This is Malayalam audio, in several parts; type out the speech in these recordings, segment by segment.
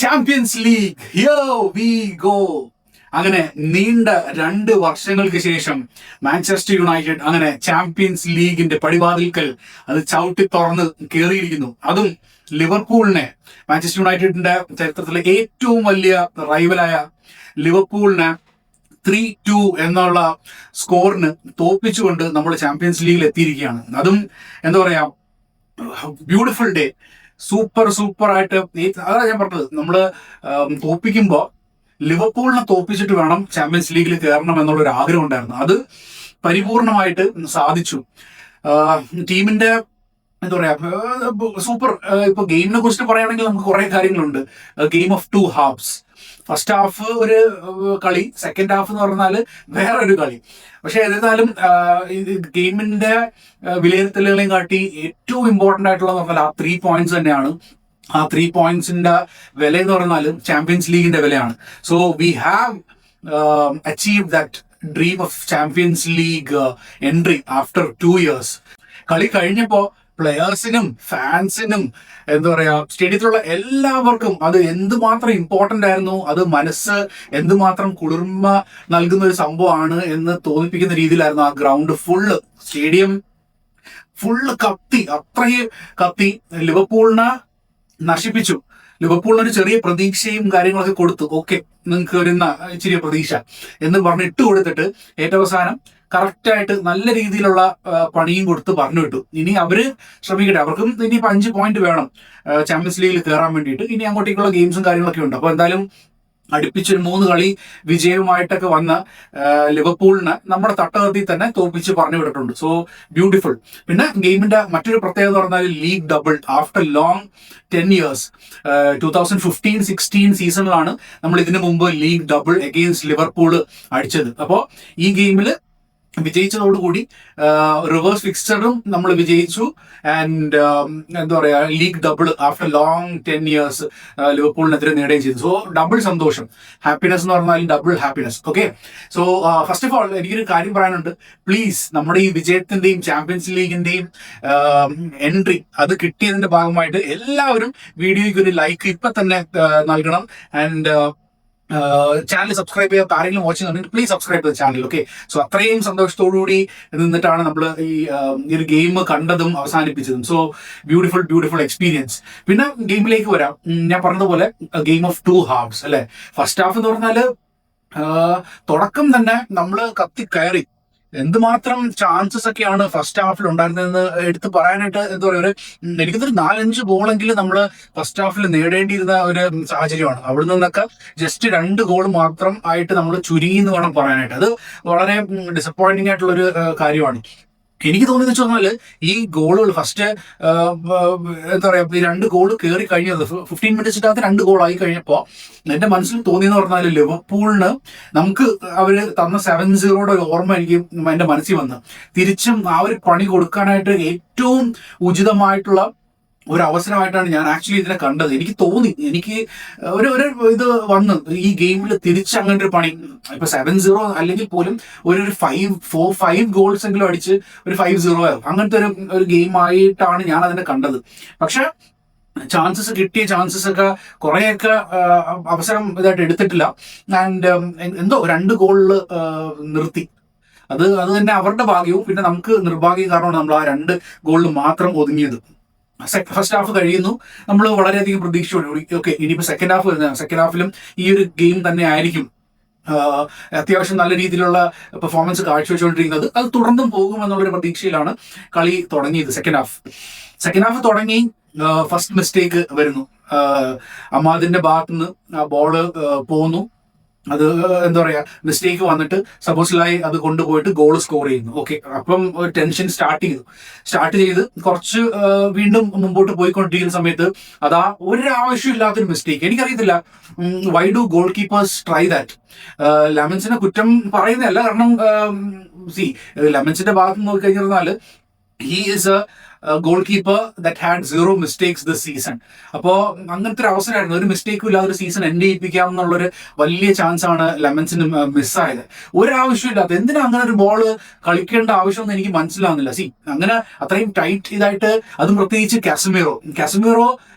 Champions League here we go. അങ്ങനെ നീണ്ട 2 വർഷങ്ങൾക്ക് ശേഷം മാഞ്ചസ്റ്റർ യുണൈറ്റഡ് അങ്ങനെ ചാമ്പ്യൻസ് ലീഗിന്റെ പടിവാതിൽക്കൽ അത് ചവിട്ടി തുറന്ന് കയറിയിരിക്കുന്നു. അതും ലിവർപൂളിനെ, മാഞ്ചസ്റ്റർ യുണൈറ്റഡിന്റെ ചരിത്രത്തിലെ ഏറ്റവും വലിയ റൈവലായ ലിവർപൂളിനെ 3-2 എന്നുള്ള സ്കോറിന് തോപ്പിച്ചുകൊണ്ട് നമ്മൾ ചാമ്പ്യൻസ് ലീഗിൽ എത്തിയിരിക്കുകയാണ്. അതും എന്താ പറയാ, ബ്യൂട്ടിഫുൾ ഡേ. സൂപ്പർ ആയിട്ട്. അതാണ് ഞാൻ പറഞ്ഞത്, നമ്മള് തോപ്പിക്കുമ്പോൾ ലിവർപൂളിനെ തോപ്പിച്ചിട്ട് വേണം ചാമ്പ്യൻസ് ലീഗിൽ കയറണം എന്നുള്ളൊരു ആഗ്രഹം ഉണ്ടായിരുന്നു. അത് പരിപൂർണമായിട്ട് സാധിച്ചു. ടീമിന്റെ എന്താ പറയാ, സൂപ്പർ. ഇപ്പൊ ഗെയിമിനെ കുറിച്ച് പറയുകയാണെങ്കിൽ നമുക്ക് കുറെ കാര്യങ്ങളുണ്ട്. Game of 2 halves. First half ഒരു കളി, സെക്കൻഡ് ഹാഫ് എന്ന് പറഞ്ഞാൽ വേറൊരു കളി. പക്ഷെ എന്നിരുന്നാലും ഗെയിമിന്റെ വിലയിരുത്തലുകളെയും കാട്ടി ഏറ്റവും ഇമ്പോർട്ടന്റ് ആയിട്ടുള്ള പറഞ്ഞാൽ ആ 3 പോയിന്റ്സ് തന്നെയാണ്. ആ 3 പോയിന്റ്സിന്റെ വില എന്ന് പറഞ്ഞാൽ ചാമ്പ്യൻസ് ലീഗിന്റെ വിലയാണ്. So we have achieve that dream of champions league entry after 2 years. കളി കഴിഞ്ഞപ്പോ പ്ലെയേഴ്സിനും ഫാൻസിനും എന്താ പറയാ, സ്റ്റേഡിയത്തിലുള്ള എല്ലാവർക്കും അത് എന്തുമാത്രം ഇമ്പോർട്ടന്റ് ആയിരുന്നു, അത് മനസ്സ് എന്തുമാത്രം കുളിർമ നൽകുന്ന ഒരു സംഭവമാണ് എന്ന് തോന്നിപ്പിക്കുന്ന രീതിയിലായിരുന്നു ആ ഗ്രൗണ്ട് ഫുള്ള്. സ്റ്റേഡിയം ഫുള്ള് കത്തി, അത്രയും കത്തി. ലിവർപൂളിനെ നശിപ്പിച്ചു. ലിവർപൂളിനൊരു ചെറിയ പ്രതീക്ഷയും കാര്യങ്ങളൊക്കെ കൊടുത്തു. ഓക്കെ, നിങ്ങൾക്ക് ഒരു ഇച്ചിരി പ്രതീക്ഷ എന്ന് പറഞ്ഞ് ഇട്ട് കൊടുത്തിട്ട് ഏറ്റവും അവസാനം കറക്റ്റായിട്ട് നല്ല രീതിയിലുള്ള പണിയും കൊടുത്ത് പറഞ്ഞു വിട്ടു. ഇനി അവര് ശ്രമിക്കട്ടെ, അവർക്കും ഇനി 5 പോയിന്റ് വേണം ചാമ്പ്യൻസ് ലീഗിൽ കയറാൻ വേണ്ടിയിട്ട്. ഇനി അങ്ങോട്ടേക്കുള്ള ഗെയിംസും കാര്യങ്ങളൊക്കെ ഉണ്ട്. അപ്പൊ എന്തായാലും അടുപ്പിച്ചൊരു 3 കളി വിജയവുമായിട്ടൊക്കെ വന്ന ലിവർപൂളിനെ നമ്മുടെ തട്ടകത്തിൽ തന്നെ തോപ്പിച്ച് പറഞ്ഞു വിട്ടിട്ടുണ്ട്. So beautiful. പിന്നെ ഗെയിമിന്റെ മറ്റൊരു പ്രത്യേകത എന്ന് പറഞ്ഞാൽ league double after long 10 years. 2015-16 സീസണിലാണ് നമ്മൾ ഇതിനു മുമ്പ് ലീഗ് ഡബിൾ അഗെയിൻസ്റ്റ് ലിവർപൂൾ അടിച്ചത്. അപ്പോൾ ഈ ഗെയിമിൽ വിജയിച്ചതോടുകൂടി റിവേഴ്സ് ഫിക്സ്ചറും നമ്മൾ വിജയിച്ചു. ആൻഡ് എന്താ പറയാ, league double after long 10 years ലിവർപൂളിനെതിരെ നേടുകയും ചെയ്തു. സോ ഡബിൾ സന്തോഷം. ഹാപ്പിനെസ് എന്ന് പറഞ്ഞാൽ double happiness. Okay, so first of all എനിക്കൊരു കാര്യം പറയാനുണ്ട്. പ്ലീസ്, നമ്മുടെ ഈ വിജയത്തിന്റെയും ചാമ്പ്യൻസ് ലീഗിന്റെയും എൻട്രി അത് കിട്ടിയതിന്റെ ഭാഗമായിട്ട് എല്ലാവരും വീഡിയോയ്ക്ക് ഒരു ലൈക്ക് ഇപ്പൊ തന്നെ നൽകണം. ആൻഡ് ചാനൽ സബ്സ്ക്രൈബ് ചെയ്യാത്ത ആരെങ്കിലും വാച്ച് ചെയ്യുന്നുണ്ടെങ്കിൽ പ്ലീസ് സബ്സ്ക്രൈബ് ചെയ്ത ചാനൽ. ഓക്കെ, സോ അത്രയും സന്തോഷത്തോടുകൂടി നിന്നിട്ടാണ് നമ്മൾ ഈ ഒരു ഗെയിം കണ്ടതും അവസാനിപ്പിച്ചതും. So beautiful experience. പിന്നെ ഗെയിമിലേക്ക് വരാം. ഞാൻ പറഞ്ഞതുപോലെ ഗെയിം ഓഫ് 2 halves അല്ലെ. ഫസ്റ്റ് ഹാഫ് എന്ന് പറഞ്ഞാല് തുടക്കം തന്നെ നമ്മൾ കയറി എന്തുമാത്രം ചാൻസസ് ഒക്കെയാണ് ഫസ്റ്റ് ഹാഫിൽ ഉണ്ടായിരുന്നതെന്ന് എടുത്ത് പറയാനായിട്ട് എന്താ പറയുക, എനിക്കൊരു 4-5 ഗോളെങ്കിലും നമ്മൾ ഫസ്റ്റ് ഹാഫിൽ നേടേണ്ടിയിരുന്ന ഒരു സാഹചര്യമാണ്. അവിടെ നിന്നൊക്കെ ജസ്റ്റ് 2 ഗോൾ മാത്രം ആയിട്ട് നമ്മൾ ചുരുങ്ങി എന്ന് വേണം പറയാനായിട്ട്. അത് വളരെ ഡിസപ്പോയിന്റിംഗ് ആയിട്ടുള്ളൊരു കാര്യമാണ്. എനിക്ക് തോന്നിയെന്ന് വെച്ച് പറഞ്ഞാൽ ഈ ഗോളുകൾ ഫസ്റ്റ് എന്താ പറയാ, ഈ 2 ഗോൾ കയറി കഴിഞ്ഞത് 15 മിനിറ്റ്സിനകത്ത് 2 ഗോളായി കഴിഞ്ഞപ്പോൾ എന്റെ മനസ്സിൽ തോന്നിയെന്ന് പറഞ്ഞാൽ ലിവർപൂളിന് നമുക്ക് അവര് തന്ന 7-0 ഓർമ്മ എനിക്ക് എന്റെ മനസ്സിൽ വന്ന് തിരിച്ചും ആ ഒരു പണി കൊടുക്കാനായിട്ട് ഏറ്റവും ഉചിതമായിട്ടുള്ള ഒരു അവസരമായിട്ടാണ് ഞാൻ ആക്ച്വലി ഇതിനെ കണ്ടത്. എനിക്ക് തോന്നി, എനിക്ക് ഒരു ഇത് വന്ന് ഈ ഗെയിമിൽ തിരിച്ച് അങ്ങനെ ഒരു പണി, ഇപ്പൊ 7-0 അല്ലെങ്കിൽ പോലും ഒരു 5 ഗോൾസ് എങ്കിലും അടിച്ച് ഒരു 5-0 അങ്ങനത്തെ ഒരു ഗെയിം ആയിട്ടാണ് ഞാൻ അതിനെ കണ്ടത്. പക്ഷെ കിട്ടിയ ചാൻസസ് ഒക്കെ കുറെയൊക്കെ അവസരം ഇതായിട്ട് എടുത്തിട്ടില്ല. ആൻഡ് എന്തോ 2 ഗോളിൽ നിർത്തി. അത് തന്നെ അവരുടെ ഭാഗ്യവും പിന്നെ നമുക്ക് നിർഭാഗ്യം കാരണമാണ് നമ്മൾ ആ 2 ഗോളിൽ മാത്രം ഒതുങ്ങിയത്. ഫസ്റ്റ് ഹാഫ് കഴിയുന്നു, നമ്മൾ വളരെയധികം പ്രതീക്ഷയോടുകൂടി ഓക്കെ ഇനിയിപ്പോൾ സെക്കൻഡ് ഹാഫ് വരുന്നതാണ്. സെക്കൻഡ് ഹാഫിലും ഈ ഒരു ഗെയിം തന്നെ ആയിരിക്കും അത്യാവശ്യം നല്ല രീതിയിലുള്ള പെർഫോമൻസ് കാഴ്ചവെച്ചുകൊണ്ടിരിക്കുന്നത്. അത് തുടർന്നും പോകുമെന്നുള്ളൊരു പ്രതീക്ഷയിലാണ് കളി തുടങ്ങിയത്. സെക്കൻഡ് ഹാഫ് തുടങ്ങി ഫസ്റ്റ് മിസ്റ്റേക്ക് വരുന്നു. അമാദിന്റെ ഭാഗത്തുനിന്ന് ആ ബോള് പോകുന്നു. അത് എന്താ പറയാ, മിസ്റ്റേക്ക് വന്നിട്ട് സപ്പോസിലായി അത് കൊണ്ടുപോയിട്ട് ഗോൾ സ്കോർ ചെയ്യുന്നു. ഓക്കെ, അപ്പം ഒരു ടെൻഷൻ സ്റ്റാർട്ട് ചെയ്ത് കുറച്ച് വീണ്ടും മുമ്പോട്ട് പോയിക്കൊണ്ടിരിക്കുന്ന സമയത്ത് അതാ ഒരു ആവശ്യമില്ലാത്തൊരു മിസ്റ്റേക്ക്. എനിക്കറിയത്തില്ല why do goal keepers try that. ലെമൻസിനെ കുറ്റം പറയുന്നതല്ല, കാരണം ലെമൻസിന്റെ ഭാഗത്ത് നോക്കി കഴിഞ്ഞാൽ he is goal keeper that had 0 mistakes this season. അപ്പോൾ അങ്ങനത്തെ ഒരു അവസരമായിരുന്നു, ഒരു മിസ്റ്റേക്കും ഇല്ലാതെ ഒരു സീസൺ എൻഡ് ചെയ്യിപ്പിക്കാം എന്നുള്ളൊരു വലിയ ചാൻസ് ആണ് ലെമൻസിന് മിസ്സായത്. ഒരാവശ്യമില്ലാത്ത എന്തിനാ അങ്ങനെ ഒരു ബോൾ കളിക്കേണ്ട ആവശ്യമൊന്നും എനിക്ക് മനസ്സിലാവുന്നില്ല. അങ്ങനെ അത്രയും ടൈറ്റ് ഇതായിട്ട്, അതും പ്രത്യേകിച്ച് കാസമീറോ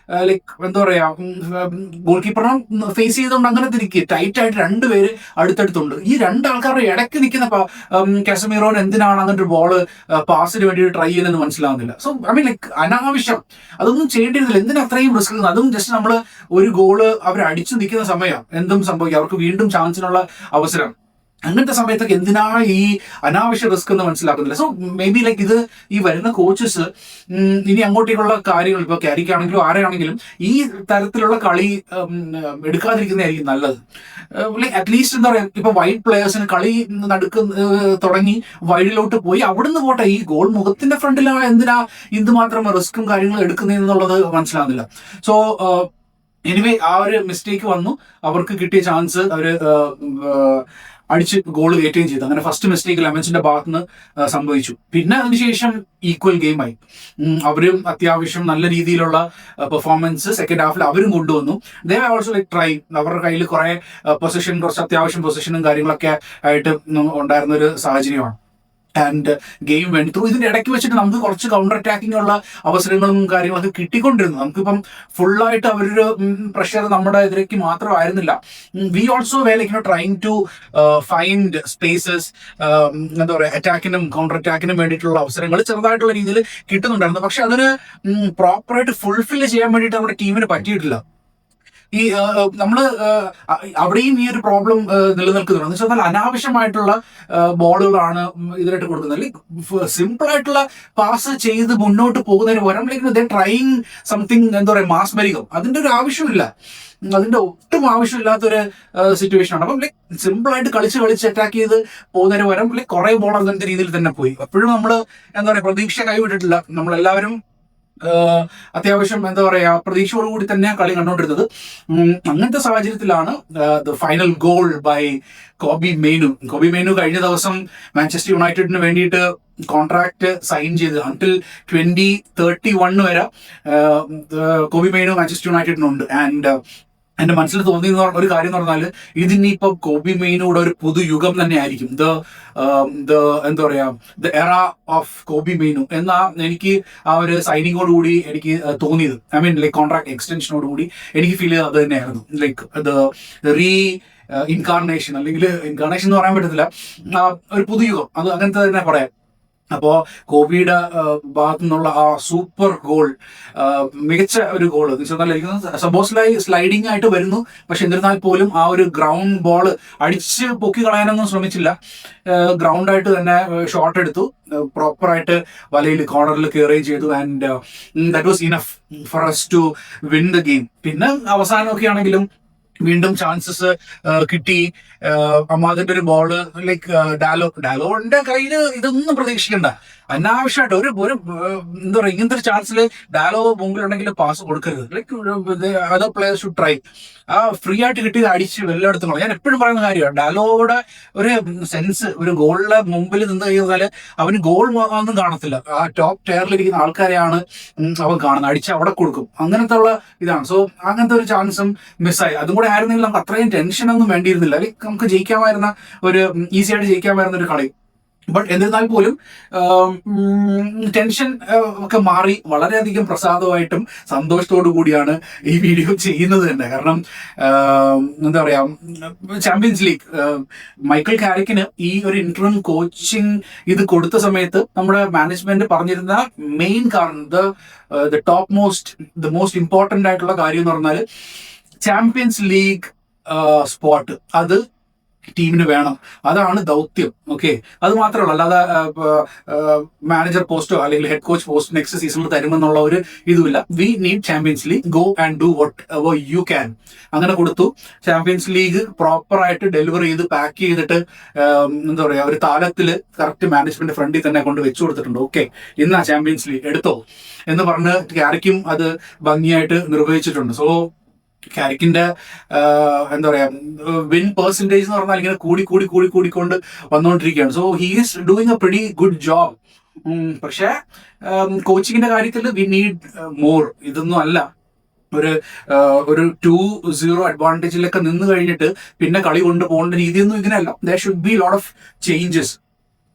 ലൈക്ക് എന്താ പറയാ, ഗോൾ കീപ്പറിനെ ഫേസ് ചെയ്തുകൊണ്ട് അങ്ങനെ തിരിക്കുക, ടൈറ്റ് ആയിട്ട് രണ്ടുപേര് അടുത്തടുത്തുണ്ട്. ഈ രണ്ടാൾക്കാരുടെ ഇടയ്ക്ക് നിൽക്കുന്ന കാസമീറോന് എന്തിനാണ് അങ്ങനെ ഒരു ബോള് പാസിന് വേണ്ടി ട്രൈ ചെയ്യുന്നതെന്ന് മനസ്സിലാവുന്നില്ല. സോ ഐ മീൻ ലൈക്ക് അനാവശ്യം, അതൊന്നും ചെയ്യേണ്ടിയിരുന്നില്ല. എന്തിനാ അത്രയും റിസ്ക്? അതും ജസ്റ്റ് നമ്മൾ ഒരു ഗോള് അവർ അടിച്ചു നിൽക്കുന്ന സമയം എന്തും സംഭവിക്കും, അവർക്ക് വീണ്ടും ചാൻസിനുള്ള അവസരം. അങ്ങനത്തെ സമയത്തൊക്കെ എന്തിനാ ഈ അനാവശ്യ റിസ്ക് എന്ന് മനസ്സിലാക്കുന്നില്ല. സോ മേ ബി ലൈക്ക് ഇത് ഈ വരുന്ന കോച്ചസ് ഇനി അങ്ങോട്ടേക്കുള്ള കാര്യങ്ങൾ, ഇപ്പോൾ ക്യാരിക്കാണെങ്കിലും ആരെയാണെങ്കിലും ഈ തരത്തിലുള്ള കളി എടുക്കാതിരിക്കുന്നതായിരിക്കും നല്ലത്. ലൈക്ക് അറ്റ്ലീസ്റ്റ് എന്താ പറയുക, ഇപ്പൊ വൈഡ് പ്ലേയേഴ്സിന് കളി തുടങ്ങി വൈഡിലോട്ട് പോയി അവിടുന്ന് പോട്ടെ. ഈ ഗോൾ മുഖത്തിന്റെ ഫ്രണ്ടിലാണ് എന്തിനാ എന്തുമാത്രം റിസ്ക്കും കാര്യങ്ങളും എടുക്കുന്നതെന്നുള്ളത് മനസ്സിലാകുന്നില്ല. സോ എനിവേ ആ ഒരു മിസ്റ്റേക്ക് വന്നു, അവർക്ക് കിട്ടിയ ചാൻസ് അവര് അടിച്ച് ഗോൾ കയറ്റുകയും ചെയ്തു. അങ്ങനെ ഫസ്റ്റ് മിസ്റ്റേക്ക് ലെമൻസിന്റെ ഭാഗത്തുനിന്ന് സംഭവിച്ചു. പിന്നെ അതിനുശേഷം ഈക്വൽ ഗെയിമായി. അവരും അത്യാവശ്യം നല്ല രീതിയിലുള്ള പെർഫോമൻസ് സെക്കൻഡ് ഹാഫിൽ അവരും കൊണ്ടുവന്നു. They also like try. അവരുടെ കയ്യിൽ കുറെ പൊസിഷൻ, കുറച്ച് അത്യാവശ്യം പൊസിഷനും കാര്യങ്ങളൊക്കെ ആയിട്ട് ഉണ്ടായിരുന്ന ഒരു സാഹചര്യമാണ്. And game went through. ഇതിന്റെ ഇടയ്ക്ക് വെച്ചിട്ട് നമുക്ക് കുറച്ച് കൗണ്ടർ അറ്റാക്കിംഗ് ഉള്ള അവസരങ്ങളും കാര്യങ്ങളൊക്കെ കിട്ടിക്കൊണ്ടിരുന്നു. നമുക്കിപ്പം ഫുള്ളായിട്ട് അവരൊരു പ്രഷർ നമ്മുടെ എതിരേക്ക് മാത്രമായിരുന്നില്ല. We also like trying to find spaces, എന്താ പറയുക, അറ്റാക്കിനും കൗണ്ടർ അറ്റാക്കിനും വേണ്ടിയിട്ടുള്ള അവസരങ്ങൾ ചെറുതായിട്ടുള്ള രീതിയിൽ കിട്ടുന്നുണ്ടായിരുന്നു. പക്ഷെ അതിന് പ്രോപ്പറായിട്ട് ഫുൾഫിൽ ചെയ്യാൻ വേണ്ടിയിട്ട് നമ്മുടെ ടീമിന് പറ്റിയിട്ടില്ല. ഈ നമ്മള് അവിടെയും ഈ ഒരു പ്രോബ്ലം നിലനിൽക്കുന്നുണ്ട്. എന്ന് വെച്ചാൽ അനാവശ്യമായിട്ടുള്ള ബോളുകളാണ് ഇതിനായിട്ട് കൊടുക്കുന്നത്. സിമ്പിൾ ആയിട്ടുള്ള പാസ് ചെയ്ത് മുന്നോട്ട് പോകുന്നതിന് പകരം ട്രൈങ് സംതിങ്, എന്താ പറയുക, മാസ്മരികം. അതിന്റെ ഒരു ആവശ്യമില്ല, അതിന്റെ ഒട്ടും ആവശ്യമില്ലാത്തൊരു സിറ്റുവേഷൻ ആണ്. അപ്പം ലൈക്ക് സിമ്പിൾ ആയിട്ട് കളിച്ച് അറ്റാക്ക് ചെയ്ത് പോകുന്നതിന് പകരം ലൈക്ക് കുറെ ബോൾ അങ്ങനത്തെ രീതിയിൽ തന്നെ പോയി. അപ്പോഴും നമ്മള് എന്താ പറയുക, പ്രതീക്ഷ കൈവിട്ടിട്ടില്ല. നമ്മളെല്ലാവരും അത്യാവശ്യം എന്താ പറയാ പ്രതീക്ഷയോടുകൂടി തന്നെ കളി കണ്ടുകൊണ്ടിരുന്നത്. അങ്ങനത്തെ സാഹചര്യത്തിലാണ് ഫൈനൽ ഗോൾ ബൈ കോബി മെയ്നു കഴിഞ്ഞ ദിവസം മാഞ്ചസ്റ്റർ യുണൈറ്റഡിന് വേണ്ടിയിട്ട് കോൺട്രാക്ട് സൈൻ ചെയ്ത് അൺടിൽ 2031 വരെ കോബി മെയ്നു മാഞ്ചസ്റ്റർ യുണൈറ്റഡിനുണ്ട്. ആൻഡ് എന്റെ മനസ്സിൽ തോന്നിയെന്ന് പറഞ്ഞ ഒരു കാര്യം എന്ന് പറഞ്ഞാൽ ഇതിനിപ്പം കോബി മെയ്നൂടെ ഒരു പുതുയുഗം തന്നെ ആയിരിക്കും. എന്താ പറയാ, ദ എറ ഓഫ് കോബി മെയ്നു എന്നാ എനിക്ക് ആ ഒരു സൈനിങ്ങോടുകൂടി എനിക്ക് തോന്നിയത്. ഐ മീൻ ലൈക്ക് കോൺട്രാക്ട് എക്സ്റ്റൻഷനോടുകൂടി എനിക്ക് ഫീൽ ചെയ്തത് അത് തന്നെയായിരുന്നു. ലൈക്ക് റീ ഇൻകാർണേഷൻ, അല്ലെങ്കിൽ ഇൻകാർണേഷൻ എന്ന് പറയാൻ പറ്റത്തില്ല, ഒരു പുതുയുഗം, അത് അങ്ങനത്തെ തന്നെ പറയാം. അപ്പോൾ കോബിയുടെ ഭാഗത്തു നിന്നുള്ള ആ സൂപ്പർ ഗോൾ, മികച്ച ഒരു ഗോൾ എന്ന് വെച്ചാൽ സപ്പോസ് സ്ലൈഡിങ് ആയിട്ട് വരുന്നു. പക്ഷെ എന്നിരുന്നാൽ പോലും ആ ഒരു ഗ്രൗണ്ട് ബോൾ അടിച്ച് പൊക്കി കളയാനൊന്നും ശ്രമിച്ചില്ല. ഗ്രൗണ്ടായിട്ട് തന്നെ ഷോട്ട് എടുത്തു, പ്രോപ്പറായിട്ട് വലയിൽ കോർണറിൽ കയറുകയും ചെയ്തു. And that was enough for us to win the game. പിന്നെ അവസാനമൊക്കെ ആണെങ്കിലും വീണ്ടും ചാൻസസ് കിട്ടി. അതിന്റെ ഒരു ബോള് ലൈക്ക് ഡാലോന്റെ കയ്യില് ഇതൊന്നും പ്രതീക്ഷിക്കണ്ട, അനാവശ്യമായിട്ട് ഒരു എന്താ പറയുക, ഇങ്ങനത്തെ ഒരു ചാൻസിൽ ഡാലോ മുമ്പിലുണ്ടെങ്കിൽ പാസ് കൊടുക്കരുത്. Like other players should try. ആ ഫ്രീ ആയിട്ട് കിട്ടിയത് അടിച്ച് എല്ലായിടത്തും. ഞാൻ എപ്പോഴും പറയുന്ന കാര്യമാണ്, ഡാലോയുടെ ഒരു സെൻസ്, ഒരു ഗോളിന്റെ മുമ്പിൽ നിന്ന് കഴിഞ്ഞാൽ അവന് ഗോൾ ഒന്നും കാണത്തില്ല. ആ ടോപ്പ് ടയറിലിരിക്കുന്ന ആൾക്കാരെയാണ് അവൻ കാണുന്നത്, അടിച്ച് അവിടെ കൊടുക്കും. അങ്ങനത്തെ ഉള്ള ഇതാണ്. സോ അങ്ങനത്തെ ഒരു ചാൻസും മിസ്സായി. അതും കൂടെ ആയിരുന്നെങ്കിൽ നമുക്ക് അത്രയും ടെൻഷനൊന്നും വേണ്ടിയിരുന്നില്ല. ലൈക്ക് നമുക്ക് ജയിക്കാമായിരുന്ന ഒരു ഈസി ആയിട്ട് ജയിക്കാമായിരുന്ന ഒരു കളി. ബട്ട് എന്നിരുന്നാൽ പോലും ടെൻഷൻ ഒക്കെ മാറി വളരെയധികം പ്രസാദമായിട്ടും സന്തോഷത്തോടു കൂടിയാണ് ഈ വീഡിയോ ചെയ്യുന്നത് തന്നെ. കാരണം എന്താ പറയാ, ചാമ്പ്യൻസ് ലീഗ് മൈക്കൽ കാരിക്കിന് ഈ ഒരു ഇന്റർം കോച്ചിങ് ഇത് കൊടുത്ത സമയത്ത് നമ്മുടെ മാനേജ്മെന്റ് പറഞ്ഞിരുന്ന മെയിൻ കാരണം, ദ മോസ്റ്റ് ഇമ്പോർട്ടന്റ് ആയിട്ടുള്ള കാര്യം എന്ന് പറഞ്ഞാൽ ചാമ്പ്യൻസ് ലീഗ് സ്പോട്ട് അത് ടീമിന് വേണം, അതാണ് ദൗത്യം. ഓക്കെ, അത് മാത്രമല്ല, അല്ലാതെ മാനേജർ പോസ്റ്റോ അല്ലെങ്കിൽ ഹെഡ് കോച്ച് പോസ്റ്റ് നെക്സ്റ്റ് സീസണിൽ തരുമെന്നുള്ള ഒരു ഇതുമില്ല. We need Champions League, go and do whatever you can. അങ്ങനെ കൊടുത്തു. ചാമ്പ്യൻസ് ലീഗ് പ്രോപ്പറായിട്ട് ഡെലിവർ ചെയ്ത് പാക്ക് ചെയ്തിട്ട് എന്താ പറയാ, ഒരു താലത്തിൽ കറക്റ്റ് മാനേജ്മെന്റ് ഫ്രണ്ടിൽ തന്നെ കൊണ്ട് വെച്ചു കൊടുത്തിട്ടുണ്ട്. ഓക്കെ, ഇന്നാ ചാമ്പ്യൻസ് ലീഗ് എടുത്തോ എന്ന് പറഞ്ഞ് ക്യാരിക്കും അത് ഭംഗിയായിട്ട് നിർവഹിച്ചിട്ടുണ്ട്. സോ കാരിക്കിന്റെ എന്താ പറയാ, വിൻ പെർസെന്റേജ് എന്ന് പറഞ്ഞാൽ ഇങ്ങനെ കൂടിക്കൊണ്ട് വന്നുകൊണ്ടിരിക്കുകയാണ്. So he is doing A pretty good job പക്ഷേ കോച്ചിങ്ങിന്റെ കാര്യത്തിൽ വി നീഡ് മോർ. ഇതൊന്നും അല്ല ഒരു ഒരു 2-0 അഡ്വാൻറ്റേജിലൊക്കെ നിന്ന് കഴിഞ്ഞിട്ട് പിന്നെ കളി കൊണ്ട് പോകേണ്ട രീതിയൊന്നും ഇതിനല്ല. There should be lot of changes.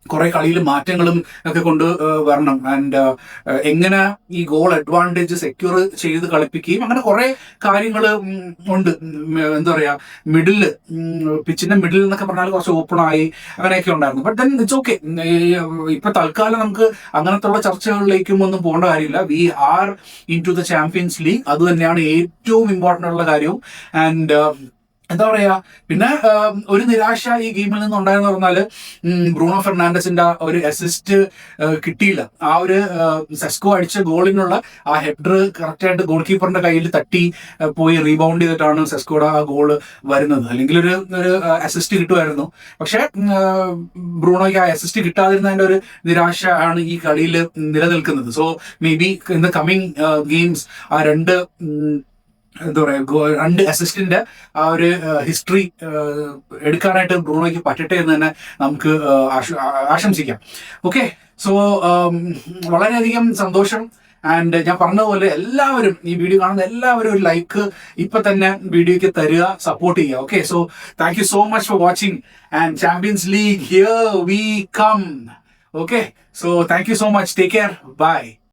കുറെ കളിയിൽ മാറ്റങ്ങളും ഒക്കെ കൊണ്ട് വരണം. ആൻഡ് എങ്ങനെ ഈ ഗോൾ അഡ്വാൻറ്റേജ് സെക്യൂർ ചെയ്ത് കളിപ്പിക്കുകയും അങ്ങനെ കുറെ കാര്യങ്ങൾ ഉണ്ട്. എന്താ പറയാ, മിഡില്, പിച്ചിന്റെ മിഡിൽ എന്നൊക്കെ പറഞ്ഞാൽ കുറച്ച് ഓപ്പൺ ആയി അങ്ങനെയൊക്കെ ഉണ്ടായിരുന്നു. But then it's okay. ഇപ്പൊ തൽക്കാലം നമുക്ക് അങ്ങനത്തെ ഉള്ള ചർച്ചകളിലേക്കും ഒന്നും പോകേണ്ട കാര്യമില്ല. We are into the Champions League. അത് തന്നെയാണ് ഏറ്റവും ഇമ്പോർട്ടൻ്റ് ഉള്ള കാര്യവും. ആൻഡ് എന്താ പറയാ, പിന്നെ ഒരു നിരാശ ഈ ഗെയിമിൽ നിന്ന് ഉണ്ടായെന്ന് പറഞ്ഞാല് ബ്രൂണോ ഫെർണാണ്ടസിന്റെ ഒരു അസിസ്റ്റ് കിട്ടിയില്ല. ആ ഒരു സെസ്കോ അടിച്ച ഗോളിനുള്ള ആ ഹെഡർ കറക്റ്റായിട്ട് ഗോൾ കീപ്പറിന്റെ കയ്യിൽ തട്ടി പോയി റീബൗണ്ട് ചെയ്തിട്ടാണ് സെസ്കോയുടെ ആ ഗോള് വരുന്നത്. അല്ലെങ്കിൽ ഒരു അസിസ്റ്റ് കിട്ടുമായിരുന്നു. പക്ഷെ ബ്രൂണോയ്ക്ക് ആ അസിസ്റ്റ് കിട്ടാതിരുന്നതിന്റെ ഒരു നിരാശ ആണ് ഈ കളിയിൽ നിലനിൽക്കുന്നത്. So may be in the coming games ആ എന്താ പറയുക, 2 അസിസ്റ്റിന്റെ ആ ഒരു ഹിസ്റ്ററി എടുക്കാനായിട്ട് ബ്രൂണോയ്ക്ക് പറ്റട്ടെ എന്ന് തന്നെ നമുക്ക് ആശംസിക്കാം. ഓക്കെ, സോ വളരെയധികം സന്തോഷം. ആൻഡ് ഞാൻ പറഞ്ഞതുപോലെ എല്ലാവരും, ഈ വീഡിയോ കാണുന്ന എല്ലാവരും ഒരു ലൈക്ക് ഇപ്പൊ തന്നെ വീഡിയോയ്ക്ക് തരിക, സപ്പോർട്ട് ചെയ്യുക. Okay, so thank you so much for watching. And Champions League here we come. Okay, so thank you so much. Take care. By.